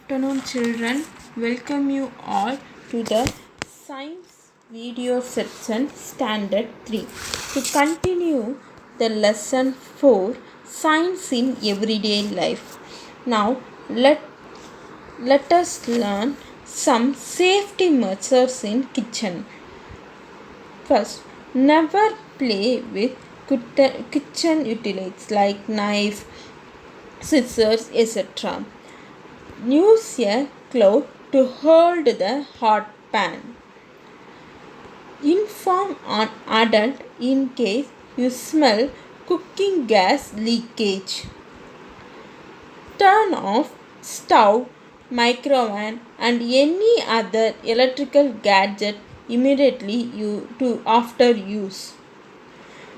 afternoon, children. Welcome you all to the Science Video Section Standard 3. To continue the lesson 4, Science in Everyday Life. Now, let us learn some safety measures in kitchen. First, never play with kitchen utilities like knife, scissors, etc. Use a cloth to hold the hot pan. Inform an adult in case you smell cooking gas leakage. Turn off stove, microwave and any other electrical gadget immediately after use.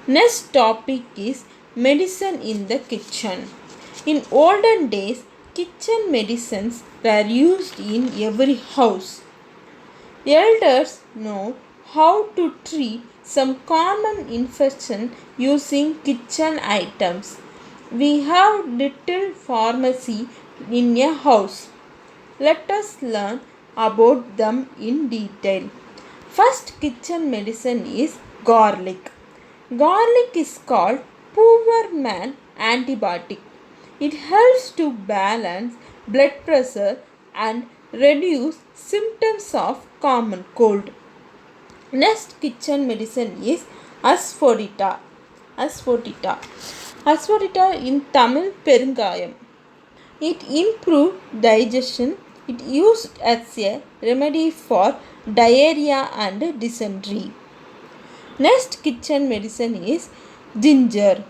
Next topic is medicine in the kitchen. In olden days, kitchen medicines were used in every house. Elders know how to treat some common infection using kitchen items. We have little pharmacy in a house. Let us learn about them in detail. First kitchen medicine is garlic. Garlic is called poor man antibiotic. It helps to balance blood pressure and reduce symptoms of common cold. Next kitchen medicine is asafoetida. Asafoetida in Tamil perungayam. It improves digestion. It used as a remedy for diarrhea and dysentery. Next kitchen medicine is ginger.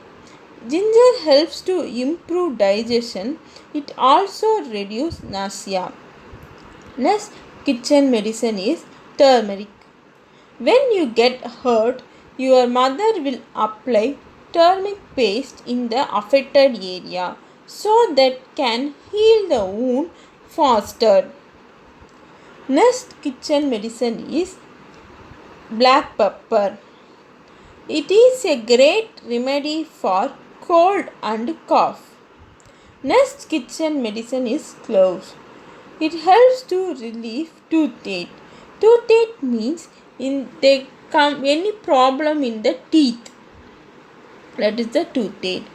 Ginger helps to improve digestion. It also reduces nausea. Next kitchen medicine is turmeric. When you get hurt, your mother will apply turmeric paste in the affected area so that can heal the wound faster. Next kitchen medicine is black pepper. It is a great remedy for cold and cough. Next kitchen medicine is cloves. It helps to relieve toothache. Toothache means any problem in the teeth. That is the toothache.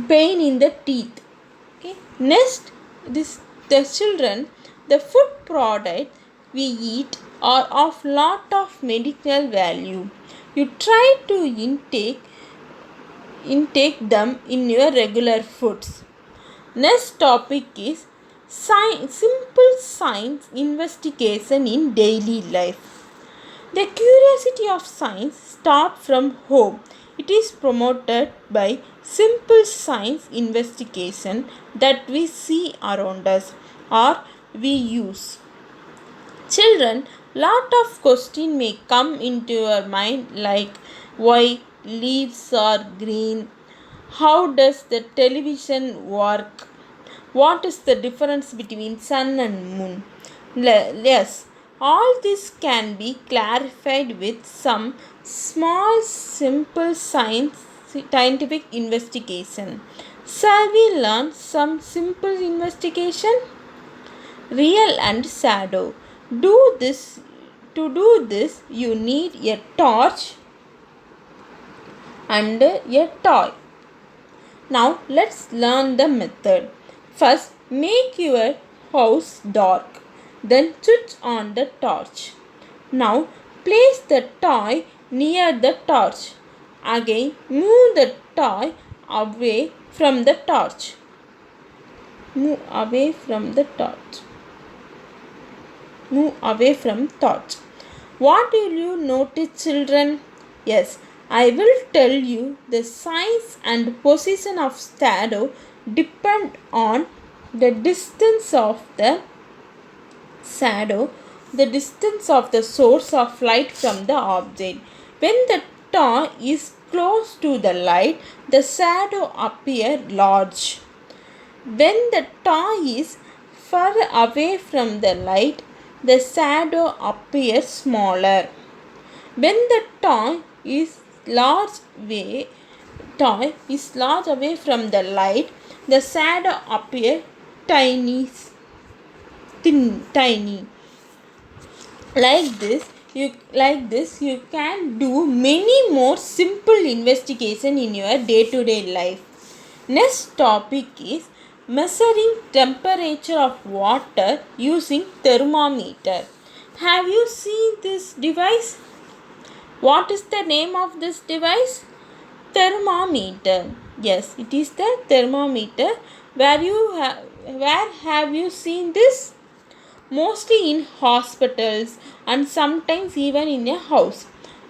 Pain in the teeth. Okay. Next, the children, the food product we eat are of lot of medical value. You try to intake them in your regular foods. Next topic is simple science investigation in daily life. The curiosity of science starts from home. It is promoted by simple science investigation that we see around us or we use. Children, lot of questions may come into your mind like why leaves are green, how does the television work, what is the difference between sun and moon. Yes, all this can be clarified with some small simple scientific investigation. Shall we learn some simple investigation? Real and shadow. To do this, you need a torch and a toy. Now, let's learn the method. First, make your house dark. Then switch on the torch. Now, place the toy near the torch. Again, move the toy away from the torch. Move away from torch. What will you notice, children? Yes, I will tell you the size and position of shadow depend on the distance of the shadow, the distance of the source of light from the object. When the toy is close to the light, the shadow appears large. When the toy is far away from the light, the shadow appears smaller. When the toy is large away from the light, the shadow appears tiny. tiny. Like this you can do many more simple investigation in your day-to-day life. Next topic is measuring temperature of water using thermometer. Have you seen this device? What is the name of this device? Thermometer. Yes, it is the thermometer. Where have you seen this? Mostly in hospitals and sometimes even in a house.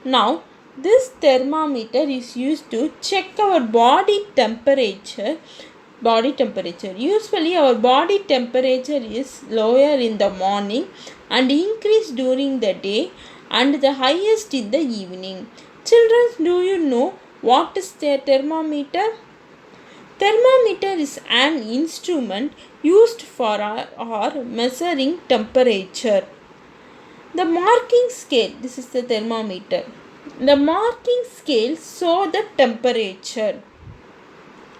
Now, this thermometer is used to check our body temperature. Usually, our body temperature is lower in the morning and increase during the day and the highest in the evening. Children, do you know what is the thermometer? Thermometer is an instrument used for measuring temperature. The marking scale, this is the thermometer. The marking scale show the temperature.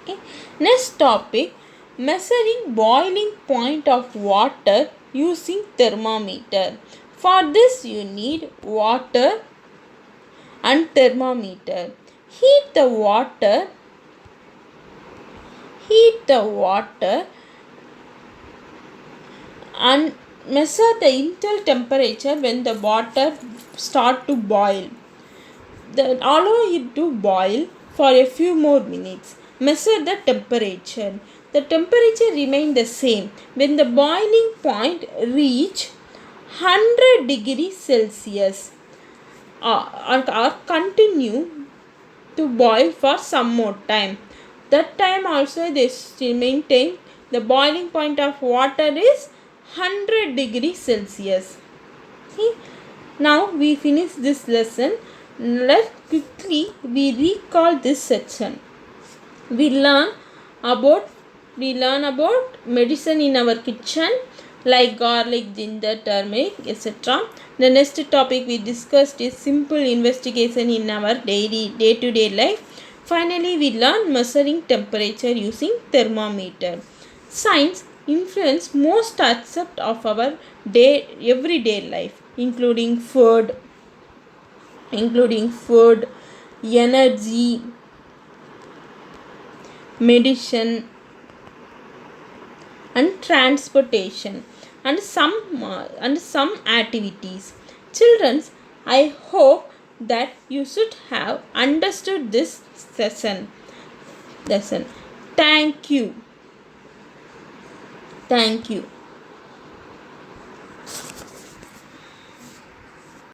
Okay. Next topic, measuring boiling point of water using thermometer. For this you need water and thermometer. Heat the water and measure the internal temperature when the water start to boil. Allow it to boil for a few more minutes. Measure the temperature. The temperature remain the same when the boiling point reach 100 degrees Celsius or continue to boil for some more time. That time also they still maintain the boiling point of water is 100 degrees Celsius. Okay. Now we finish this lesson. Let's quickly recall this section. We learn about medicine in our kitchen like garlic, ginger, turmeric, etc. The next topic we discussed is simple investigation in our day-to-day life. Finally, we learn measuring temperature using thermometer. Science influence most aspects of our everyday life, including food, energy, medicine, and transportation, and some activities. Children, I hope that you should have understood this lesson. Thank you.